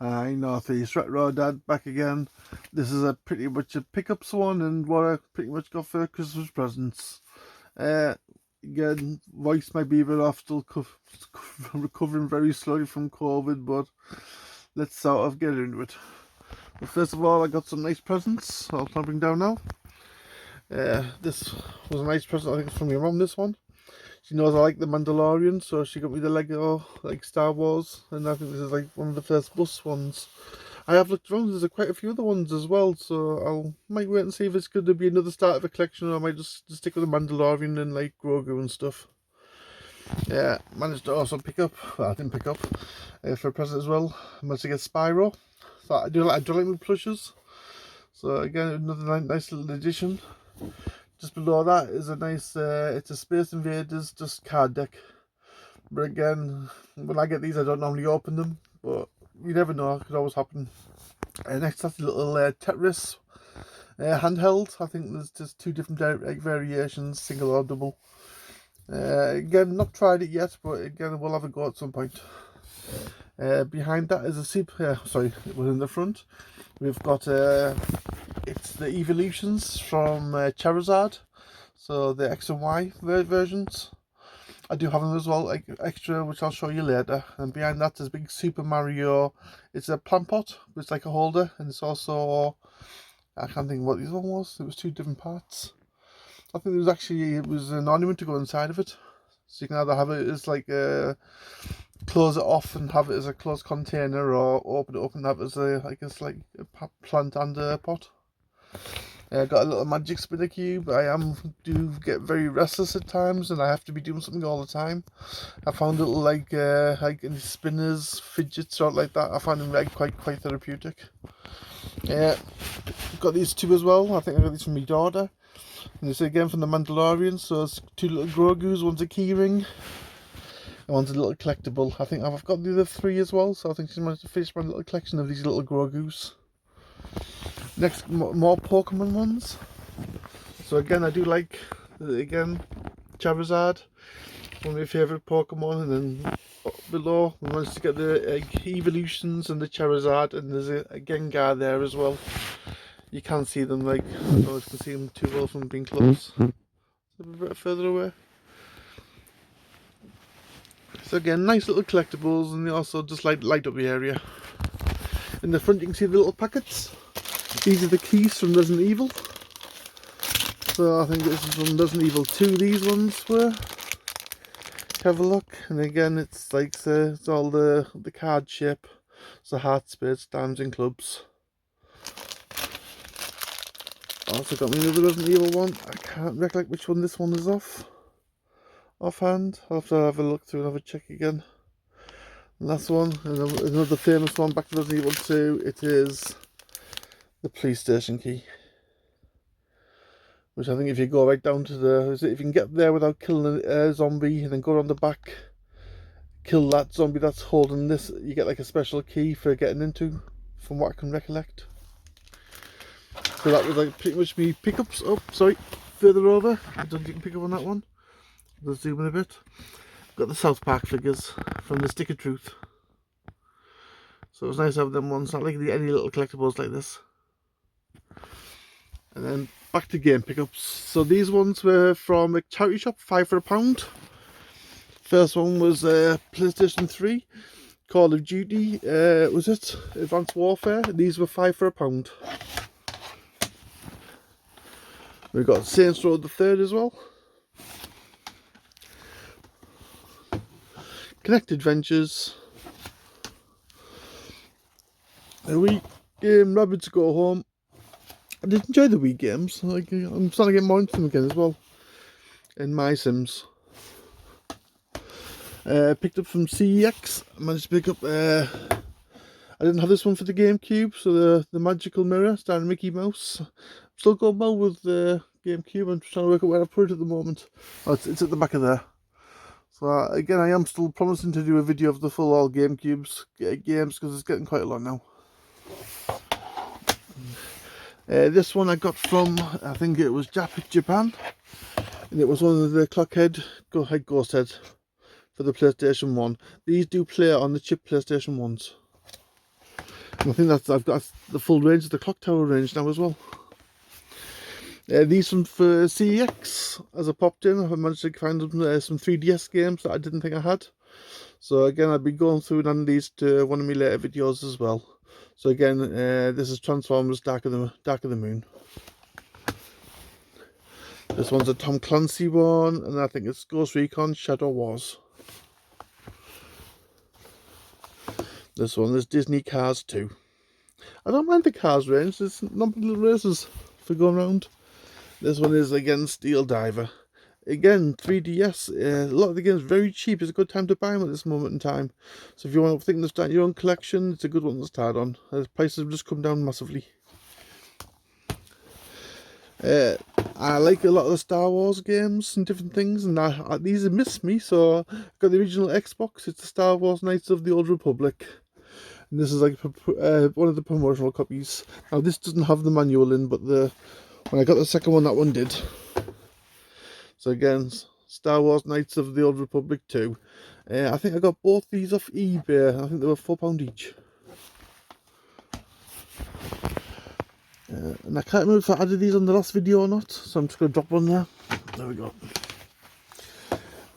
Hi, Northeast Retro Dad back again. This is a pretty much a pickups one and what I pretty much got for Christmas presents. Again, voice might be a bit off, still recovering very slowly from COVID, but let's sort of get into it. But first of all, I got some nice presents. I'll try and bring down now. This was a nice present. I think it's from your mum. This one. She knows I like the Mandalorian, so she got me the Lego like Star Wars, and I think this is like one of the first bus ones. I have looked around. There's quite a few other ones as well, so might wait and see if it's going to be another start of a collection, or I might just stick with the Mandalorian and like Grogu and stuff. Yeah, managed to also pick up. Well, I didn't pick up for a present as well. I managed to get Spyro. So I do like my plushes. So again, another nice little addition. Just below that is a nice, it's a Space Invaders just card deck. But again, when I get these, I don't normally open them, but you never know, it could always happen. Next, that's a little Tetris handheld. I think there's just two different variations, single or double. Again, not tried it yet, but again, we'll have a go at some point. Behind that is a sorry, it was in the front. We've got it's the evolutions from Charizard, so the X and Y versions. I do have them as well, like extra, which I'll show you later. And behind that is big Super Mario. It's a plant pot, it's like a holder, and it's also, I can't think what this one was. It was two different parts. I think it was an ornament to go inside of it. So you can either have it as like close it off and have it as a closed container, or open it up and have it as a plant and a pot. Got a little magic spinner cube. I do get very restless at times, and I have to be doing something all the time. I found little like any spinners, fidgets, or like that. I find them like quite therapeutic. Got these two as well. I think I got these from my daughter. And this again from the Mandalorian. So it's two little Grogu's. One's a keyring, and one's a little collectible. I think I've got the other three as well. So I think she's managed to finish my little collection of these little Grogu's. Next, more Pokemon ones. So again, I do like, again, Charizard, one of my favourite Pokemon. And then below, we managed to get the evolutions and the Charizard, and there's a Gengar there as well. You can't see them, like, I don't know if you can see them too well from being close. A bit further away. So again, nice little collectibles, and they also just light up the area. In the front you can see the little packets. These are the keys from Resident Evil. So I think this is from Resident Evil 2, these ones were. Have a look, and again it's like it's all the card shape. So hearts, spades, diamonds and clubs. Also got me another Resident Evil one. I can't recollect which one this one is offhand. I'll have to have a look through and have a check again. And last one, another famous one, back to Resident Evil 2, it is the police station key. Which I think if you go right down to if you can get there without killing a zombie, and then go around the back, kill that zombie that's holding this, you get like a special key for getting into, from what I can recollect. So that was like pretty much me pickups. Oh, sorry, further over. I don't think you can pick up on that one. Let's zoom in a bit. Got the South Park figures from the Stick of Truth. So it was nice to have them ones, not like any little collectibles like this. And then back to game pickups. So these ones were from a charity shop, 5 for £1. First one was PlayStation 3, Call of Duty, was it? Advanced Warfare. These were 5 for £1. We've got Saints Row the Third as well. Connect Adventures. A Wii game, Rabbits Go Home. I did enjoy the Wii games. Like, I'm starting to get more into them again as well. And My Sims. Picked up from CEX. I managed to pick up. I didn't have this one for the GameCube, so the Magical Mirror starring Mickey Mouse. I'm still going well with the GameCube. I'm just trying to work out where I put it at the moment. Oh, it's at the back of there. So again, I am still promising to do a video of the full all GameCubes games, because it's getting quite a lot now. This one I got from, I think it was Japan, and it was one of the Clockhead Ghost Head for the PlayStation 1. These do play on the chip PlayStation 1s. I think I've got the full range of the Clock Tower range now as well. These ones for CEX, as I popped in, I managed to find some 3DS games that I didn't think I had. So again, I'll be going through and adding these to one of my later videos as well. So again, this is Transformers Dark of the Moon. This one's a Tom Clancy one, and I think it's Ghost Recon Shadow Wars. This one is Disney Cars 2. I don't mind the Cars range, there's not little races for going around. This one is again Steel Diver. Again, 3DS, a lot of the games very cheap. It's a good time to buy them at this moment in time. So if you want to think of starting your own collection, it's a good one to start on. The prices have just come down massively. I like a lot of the Star Wars games and different things, and these have missed me. So I've got the original Xbox. It's the Star Wars Knights of the Old Republic. And this is like one of the promotional copies. Now this doesn't have the manual in, but when I got the second one, that one did. So again, Star Wars Knights of the Old Republic 2. I think I got both these off eBay. I think they were £4 each. And I can't remember if I added these on the last video or not, so I'm just going to drop one there. There we go.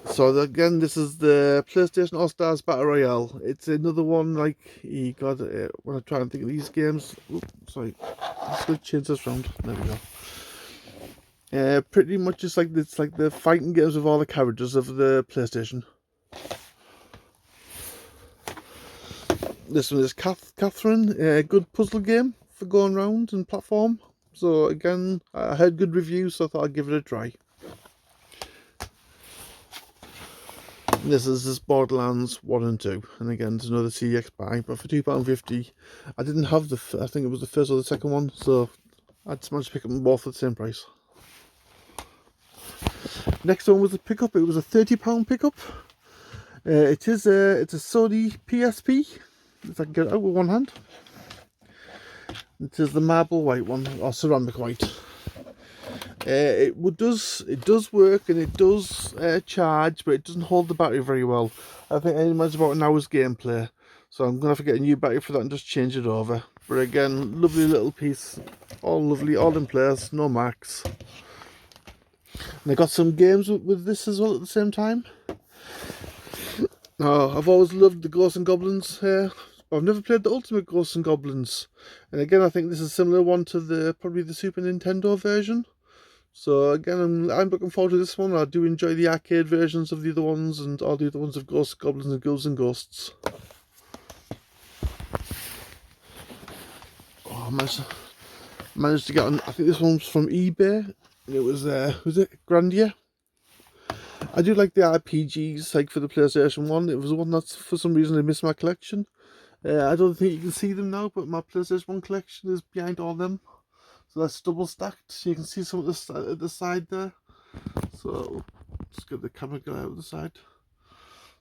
So again, this is the PlayStation All-Stars Battle Royale. It's another one like you got when I try and think of these games. Oops, sorry, let's go change this round. There we go. Pretty much it's like the fighting games with all the characters of the PlayStation. This one is Catherine, a good puzzle game for going around and platform. So again, I heard good reviews, so I thought I'd give it a try. This is Borderlands 1 and 2, and again it's another CEX buy, but for £2.50. I didn't have I think it was the first or the second one, so I just managed to pick them both for the same price. Next one was a pickup. It was a £30 pickup. It's a Sony PSP, if I can get it out with one hand. It is the marble white one, or ceramic white. It does work and it does charge, but it doesn't hold the battery very well. I think it might about an hour's gameplay, so I'm gonna have to get a new battery for that and just change it over. But again, lovely little piece, all lovely, all in place, no marks. And I got some games with this as well at the same time. Now, I've always loved the Ghosts and Goblins here. I've never played the Ultimate Ghosts and Goblins, and again I think this is a similar one to probably the Super Nintendo version. So again, I'm looking forward to this one. I do enjoy the arcade versions of the other ones, and all the other ones of Ghosts, Goblins and Ghouls and Ghosts. Oh, I managed to get on. I think this one's from eBay. It was it Grandia? I do like the RPGs, like for the PlayStation 1. It was one that for some reason I missed my collection. I don't think you can see them now, but my PlayStation 1 collection is behind all them. So that's double stacked, so you can see some at the side there. So just get the camera guy out of the side.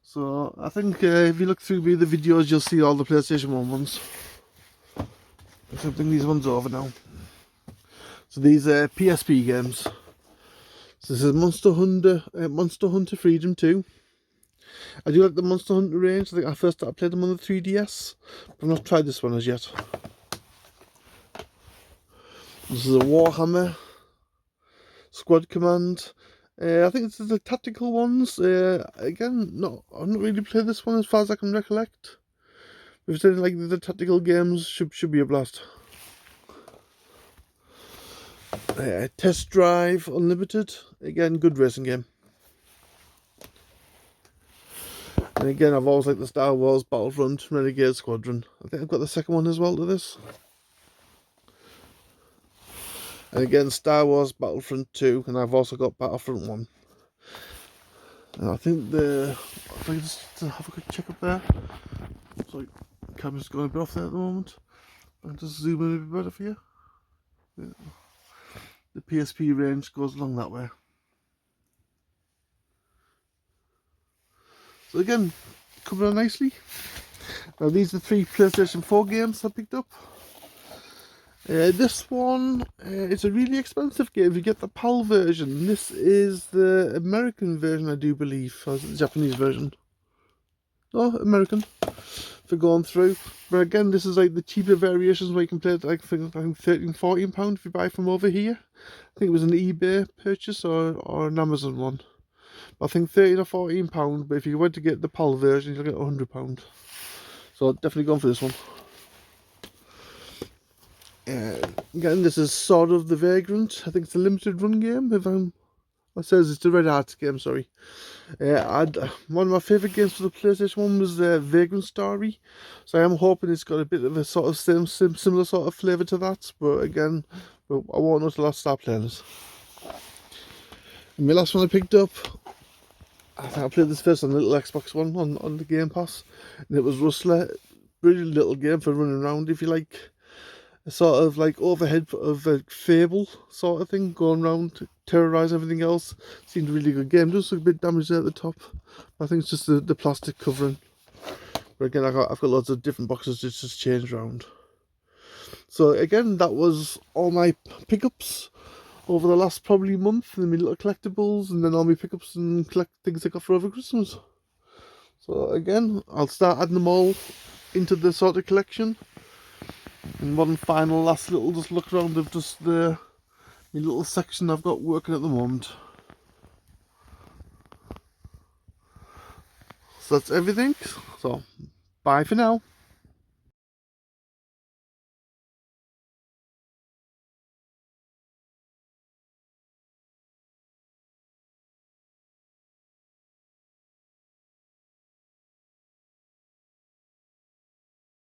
So I think if you look through the videos, you'll see all the PlayStation 1 ones. I should bring these ones over now. So these are PSP games. So this is Monster Hunter Freedom 2. I do like the Monster Hunter range. I think I first started playing them on the 3DS, but I've not tried this one as yet. This is a Warhammer Squad Command. I think this is the tactical ones. Again, I've not really played this one as far as I can recollect. If it's anything like the tactical games, should be a blast. Test Drive Unlimited. Again, good racing game. And again, I've always liked the Star Wars Battlefront Renegade Squadron. I think I've got the second one as well to this. And again, Star Wars Battlefront 2, and I've also got Battlefront 1. And I think if I just have a quick check up there. Sorry, the camera's going a bit off there at the moment. I'll just zoom in a bit better for you. Yeah. The PSP range goes along that way. So again, coming on nicely. Now these are 3 PlayStation 4 games I picked up. This one, it's a really expensive game. You get the PAL version. This is the American version, I do believe. Or is it the Japanese version? Oh, American. for going through. But again, this is like the cheaper variations where you can play it like for, I think £13–14 if you buy from over here. I think it was an eBay purchase or an Amazon one. I think £13 or £14, but if you went to get the PAL version, you'll get £100. So definitely going for this one. Again, this is Sword of the Vagrant. I think it's a limited run game. It says it's a Red Arts game. Sorry. One of my favourite games for the PlayStation 1 was Vagrant Story. So I am hoping it's got a bit of a sort of similar sort of flavour to that. But again, I won't know till I start playing it. And my last one I picked up, I think I played this first on the little Xbox One on the Game Pass, and it was Rustler. Brilliant little game for running around if you like. A sort of like overhead of a Fable sort of thing, going around to terrorise everything else. Seemed a really good game. Just a bit damaged there at the top. I think it's just the plastic covering. But again, I've got lots of different boxes to just change around. So again, that was all my pickups over the last probably month, and my little collectibles, and then all my pickups and collect things I got for over Christmas. So again, I'll start adding them all into the sort of collection. And one final last little just look around of just my little section I've got working at the moment. So that's everything. So bye for now.